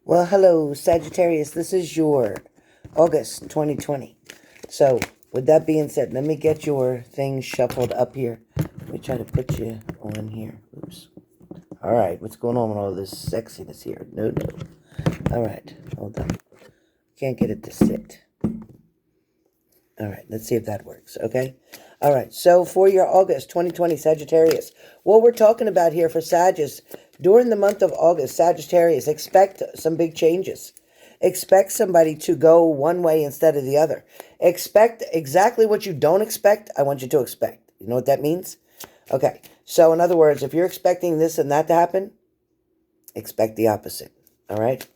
Well, hello, Sagittarius. This is your August 2020. So, with that being said, let me get your things shuffled up here. Let me try to put you on here. Oops. All right, what's going on with all this sexiness here? No. All right, hold on. Can't get it to sit. All right, let's see if that works, okay? All right, so for your August 2020 Sagittarius, what we're talking about here for Sagittarius, during the month of August, Sagittarius, expect some big changes. Expect somebody to go one way instead of the other. Expect exactly what you don't expect, I want you to expect. You know what that means? Okay, so in other words, if you're expecting this and that to happen, expect the opposite, all right?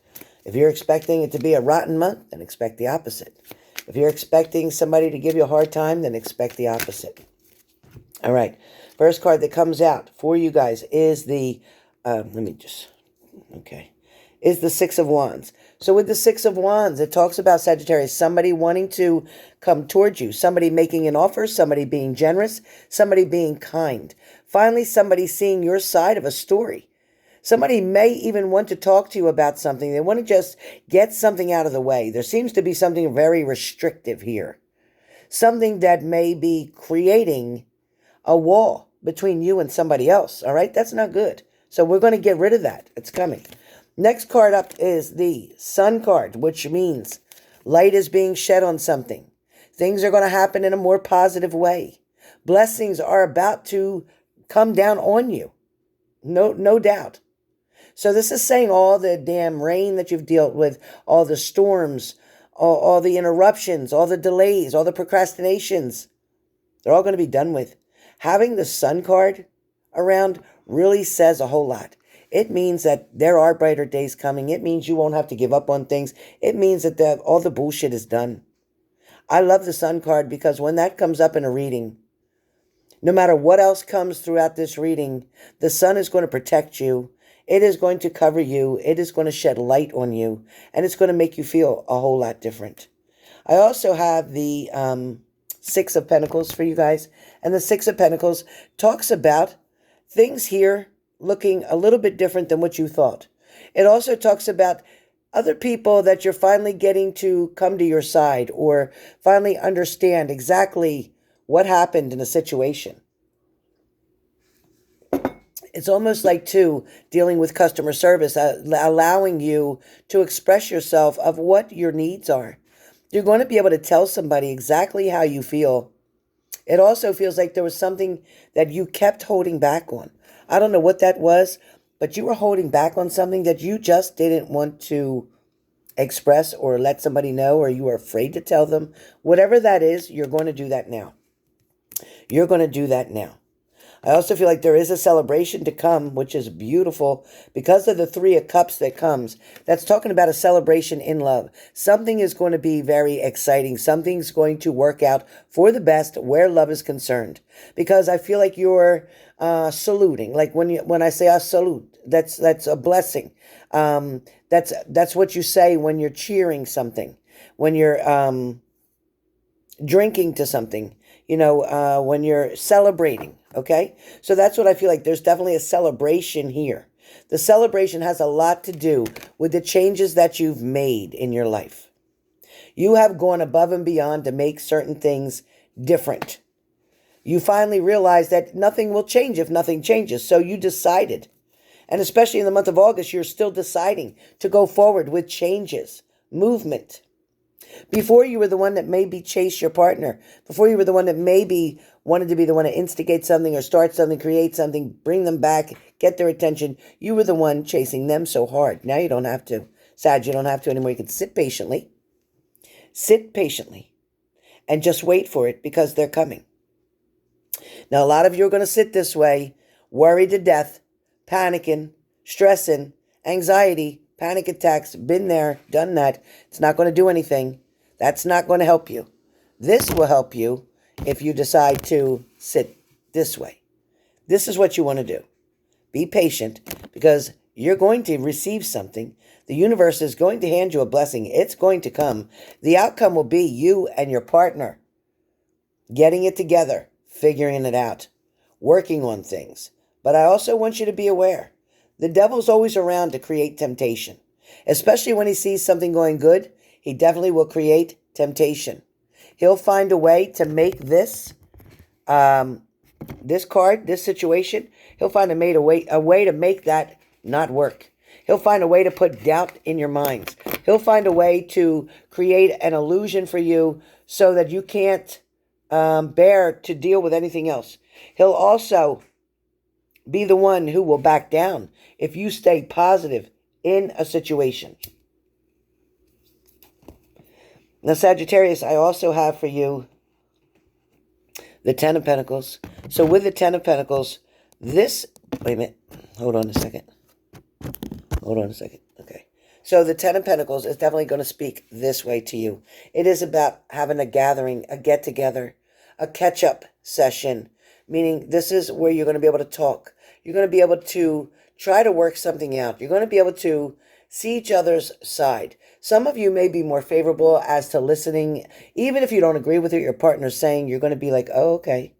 If you're expecting it to be a rotten month, then expect the opposite. If you're expecting somebody to give you a hard time, then expect the opposite. All right. First card that comes out for you guys is the, is the Six of Wands. So with the Six of Wands, it talks about Sagittarius, somebody wanting to come towards you, somebody making an offer, somebody being generous, somebody being kind. Finally, somebody seeing your side of a story. Somebody may even want to talk to you about something. They want to just get something out of the way. There seems to be something very restrictive here. Something that may be creating a wall between you and somebody else. All right? That's not good. So we're going to get rid of that. It's coming. Next card up is the Sun card, which means light is being shed on something. Things are going to happen in a more positive way. Blessings are about to come down on you. No doubt. So this is saying all the damn rain that you've dealt with, all the storms, all the interruptions, all the delays, all the procrastinations, they're all going to be done with. Having the Sun card around really says a whole lot. It means that there are brighter days coming. It means you won't have to give up on things. It means that all the bullshit is done. I love the Sun card because when that comes up in a reading, no matter what else comes throughout this reading, the Sun is going to protect you. It is going to cover you. It is going to shed light on you. And it's going to make you feel a whole lot different. I also have the Six of Pentacles for you guys. And the Six of Pentacles talks about things here looking a little bit different than what you thought. It also talks about other people that you're finally getting to come to your side or finally understand exactly what happened in a situation. It's almost like, too, dealing with customer service, allowing you to express yourself of what your needs are. You're going to be able to tell somebody exactly how you feel. It also feels like there was something that you kept holding back on. I don't know what that was, but you were holding back on something that you just didn't want to express or let somebody know, or you were afraid to tell them. Whatever that is, you're going to do that now. You're going to do that now. I also feel like there is a celebration to come, which is beautiful because of the Three of Cups that comes. That's talking about a celebration in love. Something is going to be very exciting. Something's going to work out for the best where love is concerned. Because I feel like you're saluting. Like when I say I salute, that's a blessing. That's what you say when you're cheering something. When you're drinking to something. When you're celebrating, okay? So that's what I feel like. There's definitely a celebration here. The celebration has a lot to do with the changes that you've made in your life. You have gone above and beyond to make certain things different. You finally realize that nothing will change if nothing changes. So you decided, and especially in the month of August, you're still deciding to go forward with changes, movement. Before, you were the one that maybe chased your partner. Before, you were the one that maybe wanted to be the one to instigate something or start something, create something, bring them back, get their attention. You were the one chasing them so hard. Now you don't have to. Sag, you don't have to anymore. You can sit patiently. Sit patiently. And just wait for it because they're coming. Now, a lot of you are going to sit this way, worried to death, panicking, stressing, anxiety, panic attacks. Been there, done that. It's not going to do anything. That's not going to help you. This will help you if you decide to sit this way. This is what you want to do. Be patient because you're going to receive something. The universe is going to hand you a blessing. It's going to come. The outcome will be you and your partner getting it together, figuring it out, working on things. But I also want you to be aware. The devil's always around to create temptation. Especially when he sees something going good, he definitely will create temptation. He'll find a way to make this card, this situation, he'll find a way to make that not work. He'll find a way to put doubt in your minds. He'll find a way to create an illusion for you so that you can't bear to deal with anything else. He'll also be the one who will back down if you stay positive in a situation. Now, Sagittarius, I also have for you the Ten of Pentacles. So with the Ten of Pentacles, wait a minute. Hold on a second. Okay. So the Ten of Pentacles is definitely going to speak this way to you. It is about having a gathering, a get-together, a catch-up session, meaning this is where you're going to be able to talk. You're going to be able to try to work something out. You're going to be able to see each other's side. Some of you may be more favorable as to listening. Even if you don't agree with what your partner's saying, you're going to be like, oh, okay.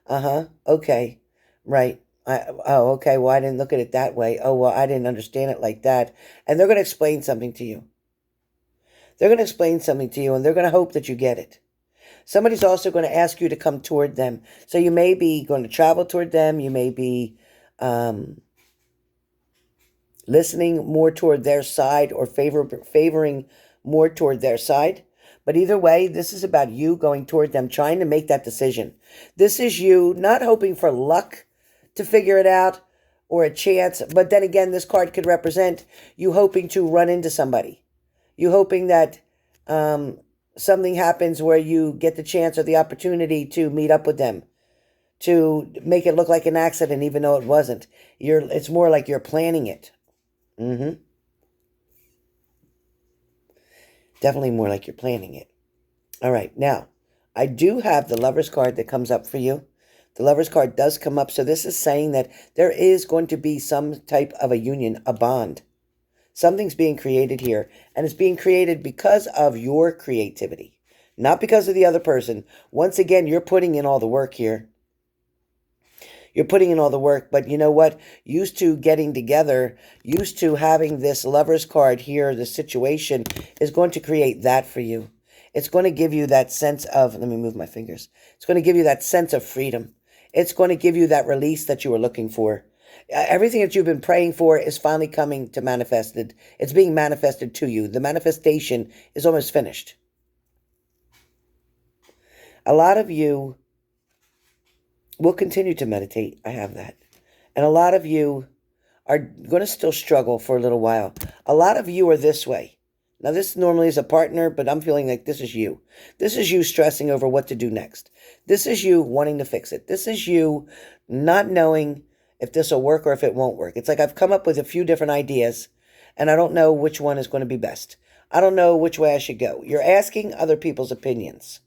Okay. Right. Okay. Well, I didn't look at it that way. Oh, well, I didn't understand it like that. And they're going to explain something to you. And they're going to hope that you get it. Somebody's also going to ask you to come toward them. So you may be going to travel toward them. You may be listening more toward their side or favoring more toward their side. But either way, this is about you going toward them, trying to make that decision. This is you not hoping for luck to figure it out or a chance. But then again, this card could represent you hoping to run into somebody. You hoping that something happens where you get the chance or the opportunity to meet up with them, to make it look like an accident even though it wasn't. It's more like you're planning it. Definitely more like you're planning it. All right. Now, I do have the Lover's card that comes up for you. The Lover's card does come up. So this is saying that there is going to be some type of a union, a bond. Something's being created here. And it's being created because of your creativity. Not because of the other person. Once again, you're putting in all the work here. You're putting in all the work, but you know what? Used to getting together, used to having this Lover's card here, the situation is going to create that for you. It's going to give you that sense of, let me move my fingers. It's going to give you that sense of freedom. It's going to give you that release that you were looking for. Everything that you've been praying for is finally coming to manifested. It's being manifested to you. The manifestation is almost finished. A lot of you will continue to meditate. I have that. And a lot of you are going to still struggle for a little while. A lot of you are this way. Now, this normally is a partner, but I'm feeling like this is you. This is you stressing over what to do next. This is you wanting to fix it. This is you not knowing if this will work or if it won't work. It's like I've come up with a few different ideas, and I don't know which one is going to be best. I don't know which way I should go. You're asking other people's opinions.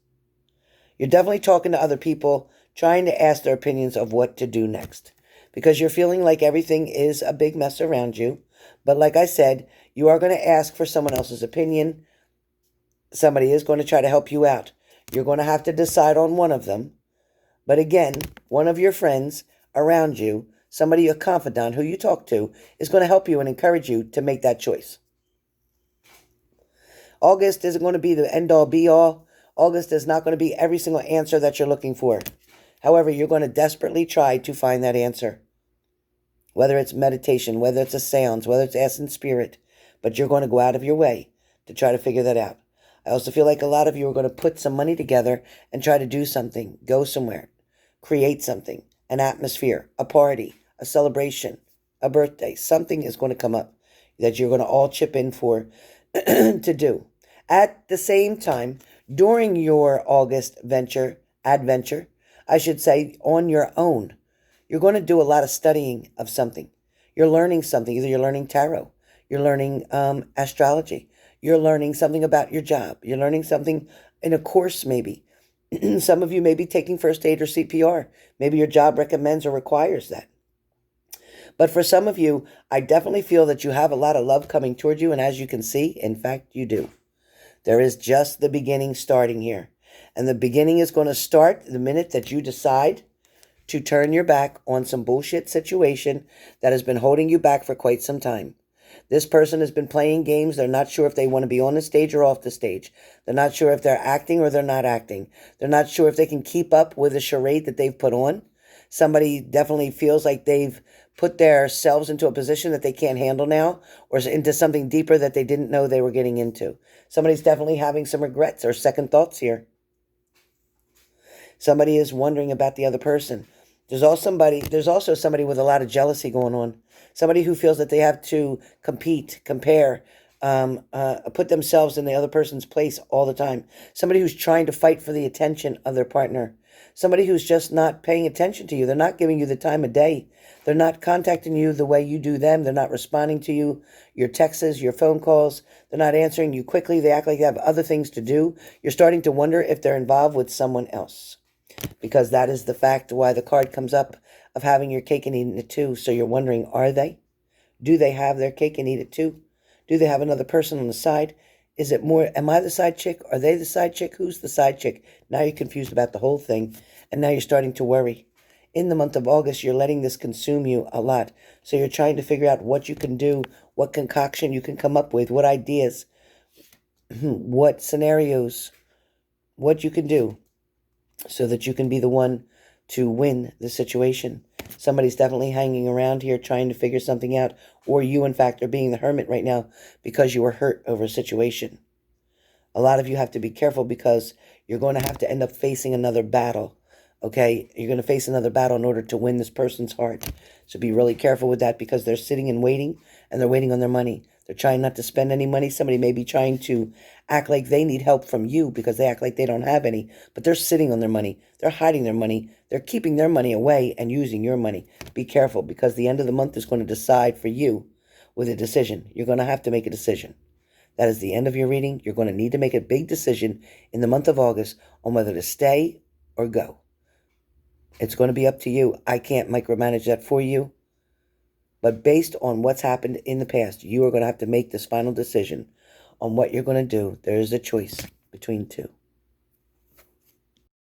You're definitely talking to other people, trying to ask their opinions of what to do next. Because you're feeling like everything is a big mess around you. But like I said, you are going to ask for someone else's opinion. Somebody is going to try to help you out. You're going to have to decide on one of them. But again, one of your friends around you, somebody, a confidant who you talk to, is going to help you and encourage you to make that choice. August isn't going to be the end-all, be-all. August is not going to be every single answer that you're looking for. However, you're going to desperately try to find that answer. Whether it's meditation, whether it's a seance, whether it's asking spirit. But you're going to go out of your way to try to figure that out. I also feel like a lot of you are going to put some money together and try to do something. Go somewhere. Create something. An atmosphere. A party. A celebration. A birthday. Something is going to come up that you're going to all chip in for to do. At the same time, during your August adventure, I should say, on your own, you're going to do a lot of studying of something. You're learning something. Either you're learning tarot, you're learning astrology, you're learning something about your job, you're learning something in a course maybe. Some of you may be taking first aid or CPR. Maybe your job recommends or requires that. But for some of you, I definitely feel that you have a lot of love coming toward you. And as you can see, in fact, you do. There is just the beginning starting here. And the beginning is going to start the minute that you decide to turn your back on some bullshit situation that has been holding you back for quite some time. This person has been playing games. They're not sure if they want to be on the stage or off the stage. They're not sure if they're acting or they're not acting. They're not sure if they can keep up with the charade that they've put on. Somebody definitely feels like they've put themselves into a position that they can't handle now, or into something deeper that they didn't know they were getting into. Somebody's definitely having some regrets or second thoughts here. Somebody is wondering about the other person. There's also somebody with a lot of jealousy going on. Somebody who feels that they have to compete, compare, put themselves in the other person's place all the time. Somebody who's trying to fight for the attention of their partner. Somebody who's just not paying attention to you. They're not giving you the time of day. They're not contacting you the way you do them. They're not responding to you, your texts, your phone calls. They're not answering you quickly. They act like they have other things to do. You're starting to wonder if they're involved with someone else, because that is the fact why the card comes up of having your cake and eating it too. So you're wondering, are they? Do they have their cake and eat it too? Do they have another person on the side? Is it more, am I the side chick? Are they the side chick? Who's the side chick? Now you're confused about the whole thing, and now you're starting to worry. In the month of August, you're letting this consume you a lot. So you're trying to figure out what you can do, what concoction you can come up with, what ideas, what scenarios, what you can do so that you can be the one to win the situation. Somebody's definitely hanging around here trying to figure something out, or you, in fact, are being the hermit right now because you were hurt over a situation. A lot of you have to be careful because you're going to have to end up facing another battle, okay? You're going to face another battle in order to win this person's heart. So be really careful with that, because they're sitting and waiting, and they're waiting on their money. They're trying not to spend any money. Somebody may be trying to act like they need help from you because they act like they don't have any, but they're sitting on their money. They're hiding their money. They're keeping their money away and using your money. Be careful, because the end of the month is going to decide for you with a decision. You're going to have to make a decision. That is the end of your reading. You're going to need to make a big decision in the month of August on whether to stay or go. It's going to be up to you. I can't micromanage that for you. But based on what's happened in the past, you are going to have to make this final decision on what you're going to do. There is a choice between two.